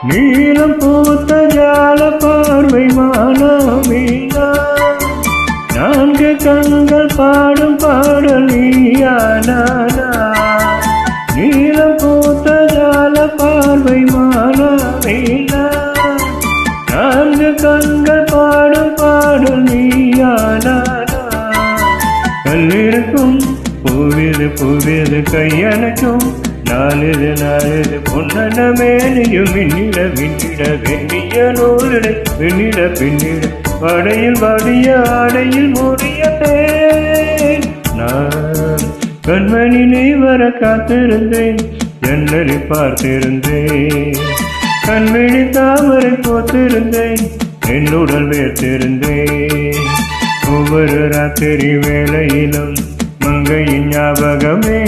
நீலம் பூத்த ஜால பார்வை மானமீனா நான்கு கண்கள் பாடும் பாடல் நீயானா நீலம் பூத்த ஜால பார்வை மானமீனா நான்கு கண்கள் பாடும் பாடல் நீயானா கல்லிருக்கும் பூவிது பூவிது கையணைக்கும் நாளிது நாளிது பொன்னன மேனியும் விண்ணிட விண்ணிட வெண்ணிய நூலிடை விண்ணிட பின்னிட வடையில் வடிய ஆடையில் மூடிய தேன் நான் கண்மணி நீ வர காத்திருந்தேன் ஜன்னலை பார்த்திருந்தேன் கண்விழி தாமரை போத்திருந்தேன் என்னுடல் வேர்த்திருந்தேன் ஒவ்வொரு ராத்திரி வேளையிலும் மங்கையின் ஞாபகமே